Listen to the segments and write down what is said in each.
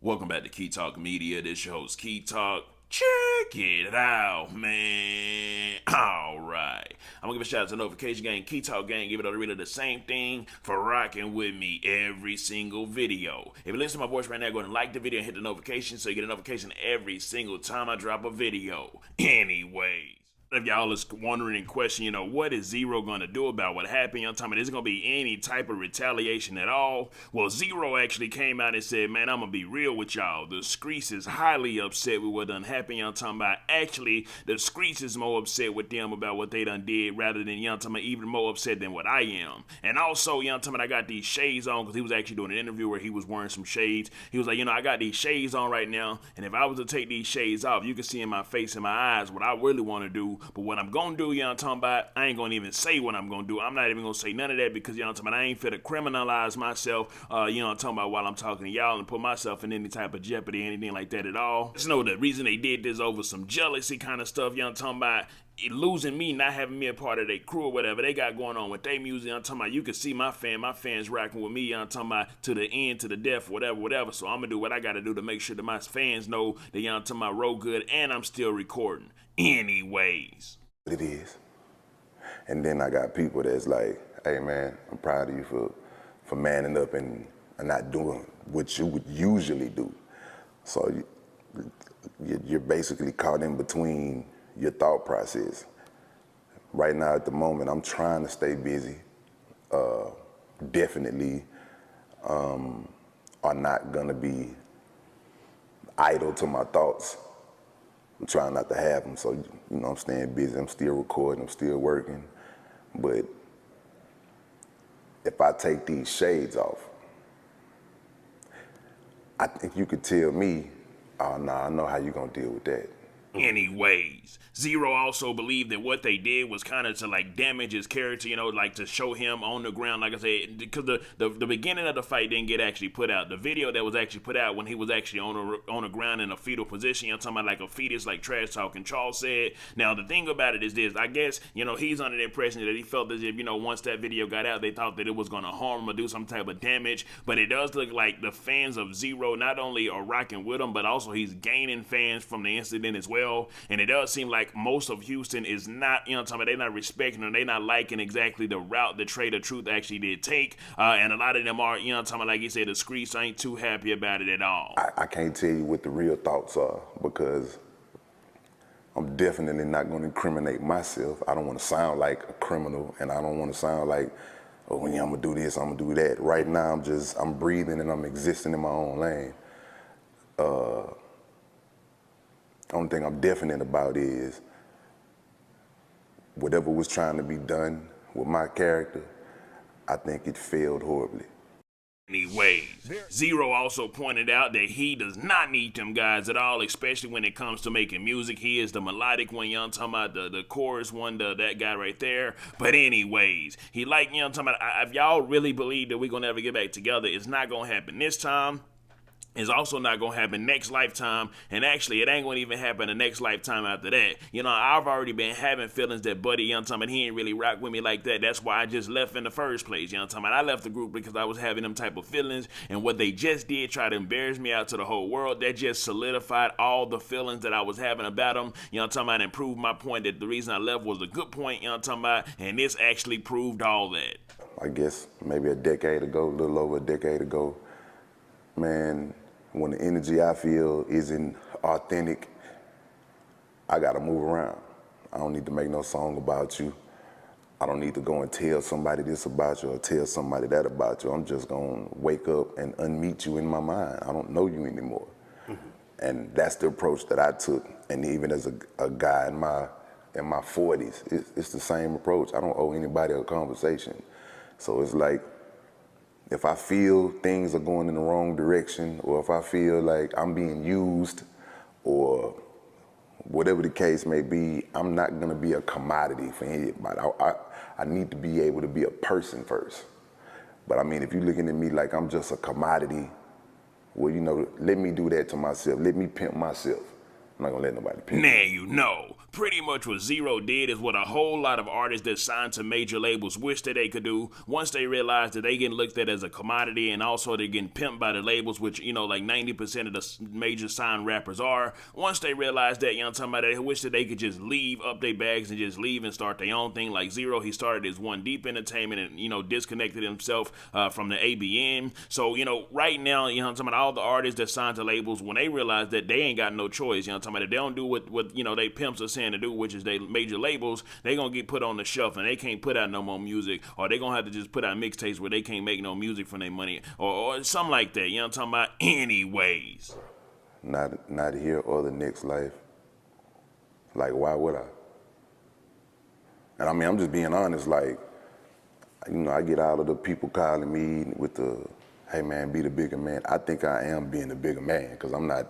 Welcome back to Key Talk Media. This your host, Key Talk. Check it out, man. Alright. I'm gonna give a shout out to Notification Gang, Key Talk Gang, give it all the same thing for rocking with me every single video. If you listen to my voice right now, go ahead and like the video and hit the notification so you get a notification every single time I drop a video. Anyways. If y'all is wondering and questioning, what is Zero gonna do about what happened? I'm talking about, is it gonna be any type of retaliation at all? Well, Zero actually came out and said, man, I'm gonna be real with y'all. The Screets is highly upset with what done happened. I'm talking about, actually, the Screets is more upset with them about what they done did rather than, I'm talking about, even more upset than what I am. And also, I'm talking about, I got these shades on because he was actually doing an interview where he was wearing some shades. He was like, I got these shades on right now, and if I was to take these shades off, you can see in my face and my eyes what I really want to do. But what I'm gonna do, I'm talking about, I ain't gonna even say what I'm gonna do. I'm not even gonna say none of that because, I'm talking about, I ain't fit to criminalize myself, I'm talking about, while I'm talking to y'all and put myself in any type of jeopardy, anything like that at all. Just know the reason they did this over some jealousy kind of stuff, I'm talking about, losing me, not having me a part of their crew or whatever they got going on with their music. I'm talking about, you can see my fans rocking with me. I'm talking about to the end, to the death, whatever. So I'm gonna do what I gotta do to make sure that my fans know that I'm talking about roll good and I'm still recording. Anyways. It is. And then I got people that's like, hey man, I'm proud of you for manning up and not doing what you would usually do. So you're basically caught in between your thought process. Right now at the moment, I'm trying to stay busy. Definitely are not gonna be idle to my thoughts. I'm trying not to have them, so I'm staying busy. I'm still recording, I'm still working. But if I take these shades off, I think you could tell me, oh no, I know how you're gonna deal with that. Anyways, Zero also believed that what they did was kind of to like damage his character, like to show him on the ground, like I said, because the beginning of the fight didn't get actually put out. The video that was actually put out when he was actually on the ground in a fetal position, I'm talking about like a fetus, like trash talking Charles said. Now the thing about it is this, I guess, he's under the impression that he felt as if, once that video got out, they thought that it was going to harm him or do some type of damage, but it does look like the fans of Zero not only are rocking with him, but also he's gaining fans from the incident as well. And it does seem like most of Houston is not, they're not respecting or they're not liking exactly the route that Trae the Truth actually did take. And a lot of them are, like you said, the Screets ain't too happy about it at all. I can't tell you what the real thoughts are because I'm definitely not going to incriminate myself. I don't want to sound like a criminal and I don't want to sound like, oh, yeah, I'm going to do this, I'm going to do that. Right now, I'm breathing and I'm existing in my own lane. Only thing I'm definite about is whatever was trying to be done with my character, I think it failed horribly. Anyways, Zero also pointed out that he does not need them guys at all, especially when it comes to making music. He is the melodic one, talking about the chorus one, that guy right there. But anyways, he talking about, if y'all really believe that we're going to ever get back together, it's not going to happen this time. It's also not going to happen next lifetime, and actually, it ain't going to even happen the next lifetime after that. I've already been having feelings that Buddy, he ain't really rock with me like that. That's why I just left in the first place, I left the group because I was having them type of feelings, and what they just did, try to embarrass me out to the whole world, that just solidified all the feelings that I was having about them, and proved my point that the reason I left was a good point, and this actually proved all that. I guess maybe a decade ago, a little over a decade ago, man, when the energy I feel isn't authentic, I gotta move around. I don't need to make no song about you. I don't need to go and tell somebody this about you or tell somebody that about you. I'm just gonna wake up and unmeet you in my mind. I don't know you anymore. Mm-hmm. And that's the approach that I took. And even as a guy in my 40s, it's the same approach. I don't owe anybody a conversation. So it's like, if I feel things are going in the wrong direction, or if I feel like I'm being used, or whatever the case may be, I'm not gonna be a commodity for anybody. I need to be able to be a person first. But I mean, if you're looking at me like I'm just a commodity, well, let me do that to myself. Let me pimp myself. I'm not gonna let nobody pick. Now you know. Pretty much what Zero did is what a whole lot of artists that signed to major labels wish that they could do. Once they realize that they getting looked at as a commodity and also they're getting pimped by the labels, which, you know, like 90% of the major signed rappers are. Once they realize that, you know what I'm talking about, they wish that they could just leave, up their bags and just leave and start their own thing. Like Zero, he started his One Deep Entertainment and, you know, disconnected himself from the ABN. So, you know, right now, you know what I'm talking about, all the artists that signed to labels, when they realize that they ain't got no choice, you know what I'm talking about, if they don't do what you know, they pimps are saying to do, which is they major labels, they gonna get put on the shelf and they can't put out no more music, or they gonna have to just put out mixtapes where they can't make no music from their money, or something like that, you know what I'm talking about? Anyways. Not here or the next life. Like, why would I? And I mean, I'm just being honest, like, you know, I get all of the people calling me with the, hey man, be the bigger man. I think I am being the bigger man, because I'm not,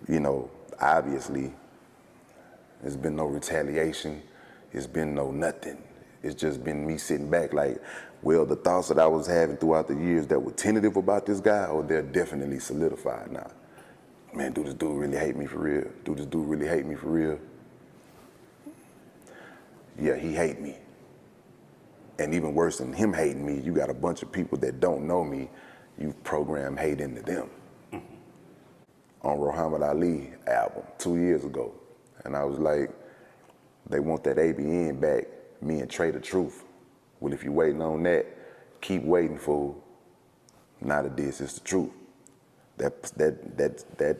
you know, obviously, there's been no retaliation. It's been no nothing. It's just been me sitting back like, well, the thoughts that I was having throughout the years that were tentative about this guy, or they're definitely solidified now. Man, do this dude really hate me for real? Do this dude really hate me for real? Yeah, he hate me. And even worse than him hating me, you got a bunch of people that don't know me, you've programmed hate into them. On Muhammad Ali album 2 years ago. And I was like, they want that ABN back, me and Trae the Truth. Well, if you waiting on that, keep waiting, fool. Not a diss, it's the truth. That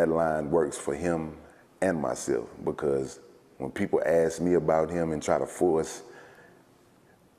line works for him and myself, because when people ask me about him and try to force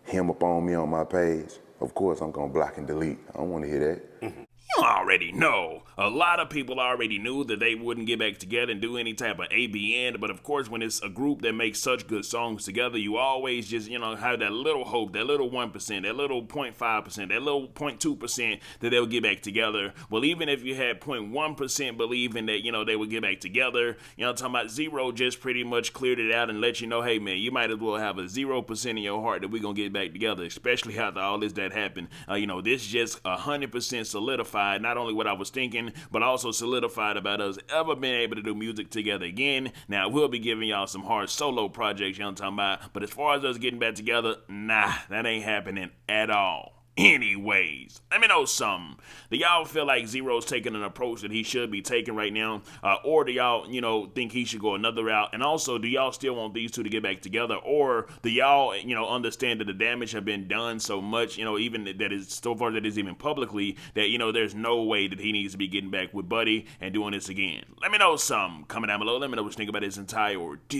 him up on me on my page, of course I'm gonna block and delete. I don't wanna hear that. You already know. A lot of people already knew that they wouldn't get back together and do any type of ABN, but of course when it's a group that makes such good songs together, you always just, you know, have that little hope, that little 1%, that little 0.5%, that little 0.2% that they'll get back together. Well, even if you had 0.1% believing that, you know, they would get back together, you know, I'm talking about Zero just pretty much cleared it out and let you know, hey man, you might as well have a 0% in your heart that we're gonna get back together, especially after all this that happened. You know, this just 100% solidified not only what I was thinking, but also solidified about us ever being able to do music together again. Now, we'll be giving y'all some hard solo projects, you know what I'm talking about, but as far as us getting back together, nah, that ain't happening at all. Anyways, let me know something. Do y'all feel like Zero's taking an approach that he should be taking right now? Or do y'all, you know, think he should go another route? And also, do y'all still want these two to get back together? Or do y'all, you know, understand that the damage have been done so much, you know, even that is so far that is even publicly, that, you know, there's no way that he needs to be getting back with Buddy and doing this again? Let me know something. Comment down below. Let me know what you think about this entire ordeal.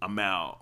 I'm out.